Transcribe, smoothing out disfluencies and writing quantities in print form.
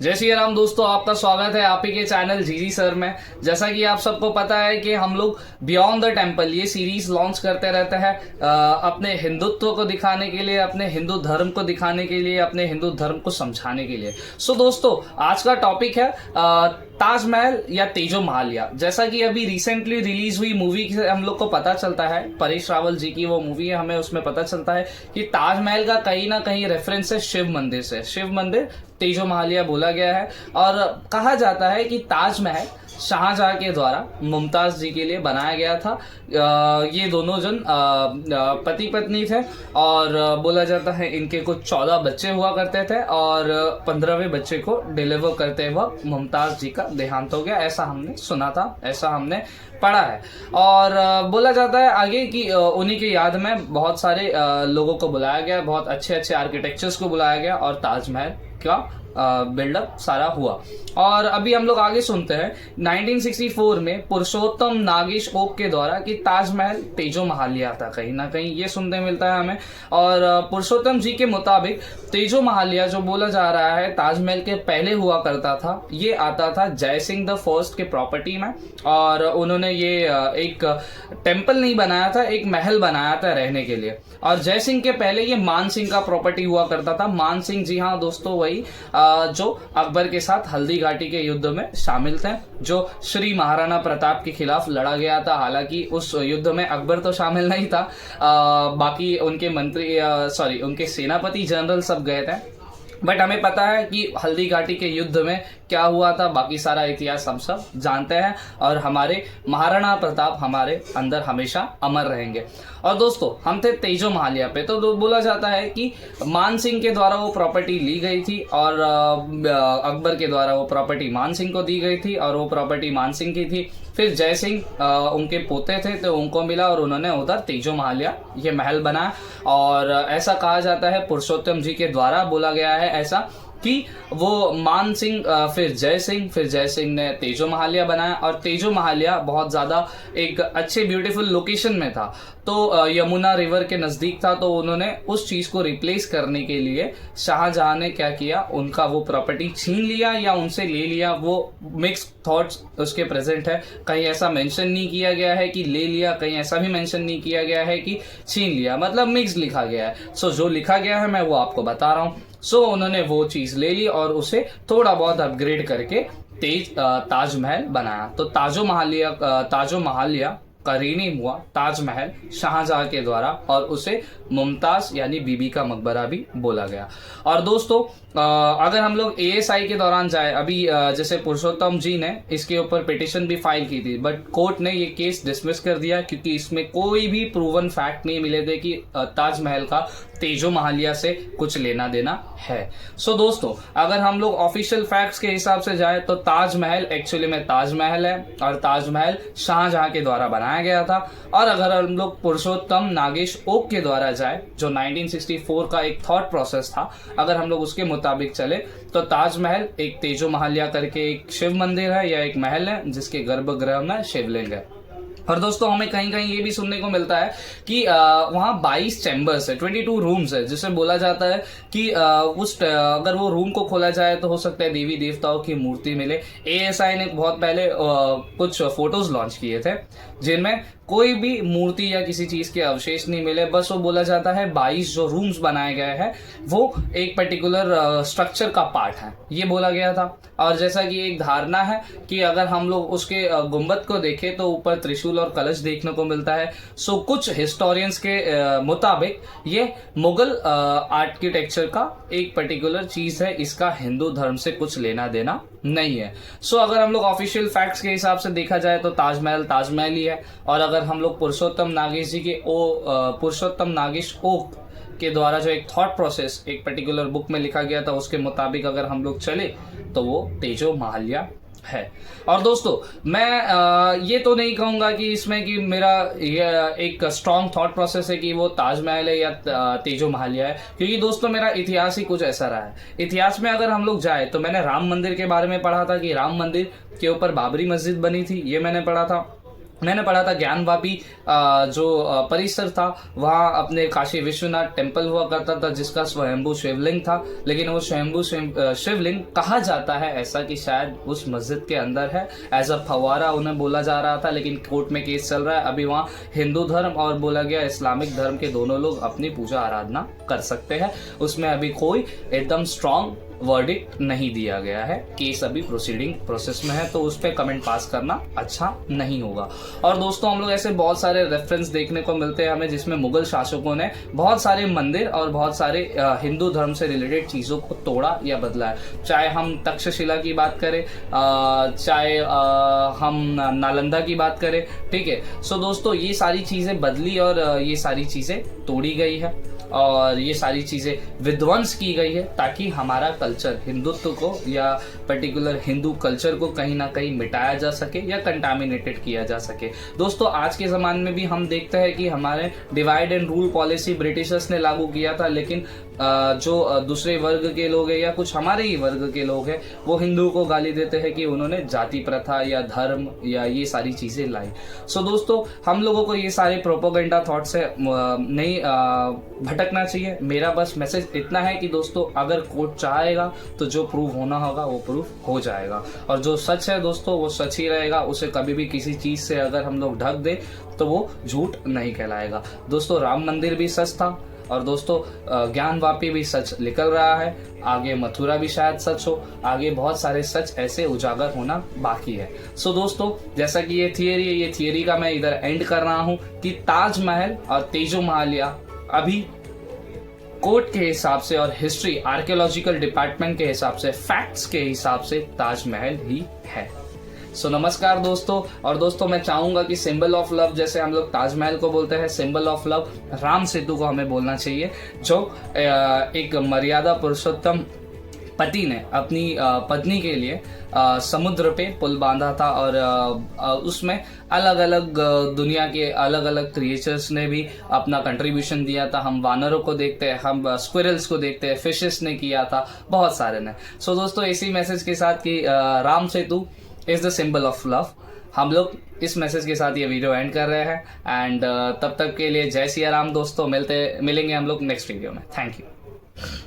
जय श्री राम दोस्तों, आपका स्वागत है आप ही के चैनल जीजी सर में। जैसा कि आप सबको पता है कि हम लोग बियॉन्ड द टेम्पल ये सीरीज लॉन्च करते रहते हैं अपने हिंदुत्व को दिखाने के लिए, अपने हिंदू धर्म को दिखाने के लिए, अपने हिंदू धर्म को समझाने के लिए। सो दोस्तों, आज का टॉपिक है ताजमहल या तेजो महालिया। जैसा कि अभी रिसेंटली रिलीज हुई मूवी से हम लोग को पता चलता है, परेश रावल जी की वो मूवी है, हमें उसमें पता चलता है कि ताजमहल का कहीं ना कहीं रेफरेंस है शिव मंदिर से। शिव मंदिर तेजो महालिया बोला गया है और कहा जाता है कि ताजमहल शाहजहां के द्वारा मुमताज जी के लिए बनाया गया था। ये दोनों जन पति पत्नी थे और बोला जाता है इनके कुछ 14 बच्चे हुआ करते थे और 15वें बच्चे को डिलीवर करते वक्त मुमताज जी का देहांत हो गया। ऐसा हमने सुना था, ऐसा हमने पढ़ा है। और बोला जाता है आगे कि उन्हीं की याद में बहुत सारे लोगों को बुलाया गया, बहुत अच्छे अच्छे आर्किटेक्चर्स को बुलाया गया और ताजमहल का बिल्डअप सारा हुआ। और अभी हम लोग आगे सुनते हैं 1964 में पुरुषोत्तम नागेश ओक के द्वारा कि ताजमहल तेजो महालिया था, कहीं ना कहीं ये सुनने मिलता है हमें। और पुरुषोत्तम जी के मुताबिक तेजो महालिया जो बोला जा रहा है ताजमहल के पहले हुआ करता था, ये आता था जय सिंह द फर्स्ट के प्रॉपर्टी में। और उन्होंने ये एक टेम्पल नहीं बनाया था, एक महल बनाया था रहने के लिए। और जय सिंह के पहले ये मान सिंह का प्रॉपर्टी हुआ करता था। मान सिंह, जी हाँ दोस्तों, वही जो अकबर के साथ हल्दी घाटी के युद्ध में शामिल थे, जो श्री महाराणा प्रताप के खिलाफ लड़ा गया था। हालांकि उस युद्ध में अकबर तो शामिल नहीं था, बाकी उनके मंत्री उनके सेनापति जनरल सब गए थे। बट हमें पता है कि हल्दी घाटी के युद्ध में क्या हुआ था, बाकी सारा इतिहास हम सब जानते हैं और हमारे महाराणा प्रताप हमारे अंदर हमेशा अमर रहेंगे। और दोस्तों, हम थे तेजो महालिया पे। तो बोला जाता है कि मान सिंह के द्वारा वो प्रॉपर्टी ली गई थी और अकबर के द्वारा वो प्रॉपर्टी मान सिंह को दी गई थी और वो प्रॉपर्टी मान सिंह की थी। फिर जय सिंह उनके पोते थे तो उनको मिला और उन्होंने उधर तेजो महालिया ये महल बनाया। और ऐसा कहा जाता है पुरुषोत्तम जी के द्वारा बोला गया है ऐसा कि वो मान सिंह फिर जय सिंह ने तेजो महालिया बनाया। और तेजो महालिया बहुत ज्यादा एक अच्छे ब्यूटीफुल लोकेशन में था, तो यमुना रिवर के नजदीक था। तो उन्होंने उस चीज को रिप्लेस करने के लिए शाहजहां ने क्या किया, उनका वो प्रॉपर्टी छीन लिया या उनसे ले लिया, वो मिक्स थॉट्स उसके प्रेजेंट है। कहीं ऐसा मेंशन नहीं किया गया है कि ले लिया, कहीं ऐसा भी मेंशन नहीं किया गया है कि छीन लिया, मतलब मिक्स लिखा गया है। सो जो लिखा गया है मैं वो आपको बता रहा हूँ। सो उन्होंने वो चीज ले ली और उसे थोड़ा बहुत अपग्रेड करके ताजमहल बनाया। तो ताजो महालिया का रीनेम हुआ ताजमहल शाहजहां के द्वारा और उसे मुमताज यानी बीबी का मकबरा भी बोला गया। और दोस्तों, अगर हम लोग एएसआई के दौरान जाए, अभी जैसे पुरुषोत्तम जी ने इसके ऊपर पिटिशन भी फाइल की थी, बट कोर्ट ने ये केस डिसमिस कर दिया क्योंकि इसमें कोई भी प्रूवन फैक्ट नहीं मिले थे कि ताजमहल का तेजो महालिया से कुछ लेना देना है। सो दोस्तों, अगर हम लोग ऑफिशियल फैक्ट्स के हिसाब से जाए तो ताजमहल एक्चुअली में ताजमहल है और ताजमहल शाहजहां के द्वारा बनाया गया था। और अगर हम लोग पुरुषोत्तम नागेश ओक के द्वारा जाए, जो 1964 का एक थॉट प्रोसेस था, अगर हम लोग उसके मुताबिक चले तो ताजमहल एक तेजो महालिया करके एक शिव मंदिर है या एक महल है जिसके गर्भगृह में शिवलिंग है। और दोस्तों, हमें कहीं कहीं ये भी सुनने को मिलता है कि वहाँ 22 चैम्बर्स है, 22 रूम्स है, जिसे बोला जाता है कि अगर वो रूम को खोला जाए तो हो सकता है देवी देवताओं की मूर्ति मिले। एएसआई ने बहुत पहले कुछ फोटोज लॉन्च किए थे जिनमें कोई भी मूर्ति या किसी चीज के अवशेष नहीं मिले। बस वो बोला जाता है 22 जो रूम्स बनाए गए हैं वो एक पर्टिकुलर स्ट्रक्चर का पार्ट है, ये बोला गया था। और जैसा कि एक धारणा है कि अगर हम लोग उसके गुंबद को देखें तो ऊपर त्रिशूल और कलश देखने को मिलता है। सो कुछ हिस्टोरियंस के मुताबिक ये मुगल आर्किटेक्चर का एक पर्टिकुलर चीज है, इसका हिंदू धर्म से कुछ लेना देना नहीं है। सो अगर हम लोग ऑफिशियल फैक्ट्स के हिसाब से देखा जाए तो ताजमहल ही है। और अगर हम लोग पुरुषोत्तम नागेश ओक के द्वारा जो एक थॉट प्रोसेस एक पर्टिकुलर बुक में लिखा गया था उसके मुताबिक अगर हम लोग चले तो वो तेजो महालिया है। और दोस्तों, मैं ये तो नहीं कहूंगा कि इसमें कि मेरा ये एक स्ट्रॉन्ग थॉट प्रोसेस है कि वो ताजमहल है या तेजो महालिया है, क्योंकि दोस्तों मेरा इतिहास ही कुछ ऐसा रहा है। इतिहास में अगर हम लोग जाए तो मैंने राम मंदिर के बारे में पढ़ा था कि राम मंदिर के ऊपर बाबरी मस्जिद बनी थी, ये मैंने पढ़ा था। मैंने पढ़ा था ज्ञानवापी जो परिसर था वहाँ अपने काशी विश्वनाथ टेम्पल हुआ करता था जिसका स्वयंभू शिवलिंग था, लेकिन वो स्वयंभू शिवलिंग कहा जाता है ऐसा कि शायद उस मस्जिद के अंदर है, एज अ फवारा उन्हें बोला जा रहा था, लेकिन कोर्ट में केस चल रहा है। अभी वहाँ हिंदू धर्म और बोला गया इस्लामिक धर्म के दोनों लोग अपनी पूजा आराधना कर सकते हैं, उसमें अभी कोई एकदम स्ट्रॉन्ग वर्डिक्ट नहीं दिया गया है। केस अभी प्रोसीडिंग प्रोसेस में है, तो उस पर कमेंट पास करना अच्छा नहीं होगा। और दोस्तों हम लोग ऐसे बहुत सारे रेफरेंस देखने को मिलते हैं हमें जिसमें मुगल शासकों ने बहुत सारे मंदिर और बहुत सारे हिंदू धर्म से रिलेटेड चीज़ों को तोड़ा या बदला है। चाहे हम तक्षशिला की बात करें, चाहे हम नालंदा की बात करें, ठीक है। सो दोस्तों ये सारी चीज़ें बदली और ये सारी चीज़ें तोड़ी गई है और ये सारी चीज़ें विध्वंस की गई है ताकि हमारा कल्चर, हिंदुत्व को या पर्टिकुलर हिंदू कल्चर को कहीं ना कहीं मिटाया जा सके या कंटामिनेटेड किया जा सके। दोस्तों आज के ज़माने में भी हम देखते हैं कि हमारे divide and rule policy Britishers ने लागू किया था, लेकिन जो दूसरे वर्ग के लोग हैं या कुछ हमारे ही वर्ग के लोग हैं वो हिंदू को गाली देते हैं कि उन्होंने जाति प्रथा या धर्म या ये सारी चीज़ें लाई। सो दोस्तों हम लोगों को ये सारे प्रोपोगेंडा थॉट से नहीं भटकना चाहिए। मेरा बस मैसेज इतना है कि दोस्तों अगर कोर्ट चाहेगा तो जो प्रूव होना होगा वो प्रूव हो जाएगा, और जो सच है दोस्तों वो सच ही रहेगा। उसे कभी भी किसी चीज़ से अगर हम लोग ढक दें तो वो झूठ नहीं कहलाएगा। दोस्तों राम मंदिर भी सच था और दोस्तों ज्ञानवापी भी सच निकल रहा है, आगे मथुरा भी शायद सच हो, आगे बहुत सारे सच ऐसे उजागर होना बाकी है। सो दोस्तों जैसा कि ये थियरी है, ये थियरी का मैं इधर एंड कर रहा हूँ कि ताजमहल और तेजो महालिया अभी कोर्ट के हिसाब से और हिस्ट्री आर्कियोलॉजिकल डिपार्टमेंट के हिसाब से, फैक्ट्स के हिसाब से ताजमहल ही है। सो नमस्कार दोस्तों। और दोस्तों मैं चाहूंगा कि सिंबल ऑफ लव, जैसे हम लोग ताजमहल को बोलते हैं, symbol of love Ram Setu को हमें बोलना चाहिए, जो एक मर्यादा पुरुषोत्तम पति ने अपनी पत्नी के लिए समुद्र पे पुल बांधा था और उसमें अलग अलग दुनिया के अलग अलग क्रिएचर्स ने भी अपना कंट्रीब्यूशन दिया था। हम वानरों को देखते हैं, हम स्क्विरल्स को देखते हैं, फिशेस ने किया था, बहुत सारे ने। सो दोस्तों इसी मैसेज के साथ कि Ram Setu is the symbol of love, हम लोग इस मैसेज के साथ ये वीडियो एंड कर रहे हैं। एंड तब तक के लिए जय सिया राम दोस्तों, मिलेंगे हम लोग नेक्स्ट वीडियो में। Thank you.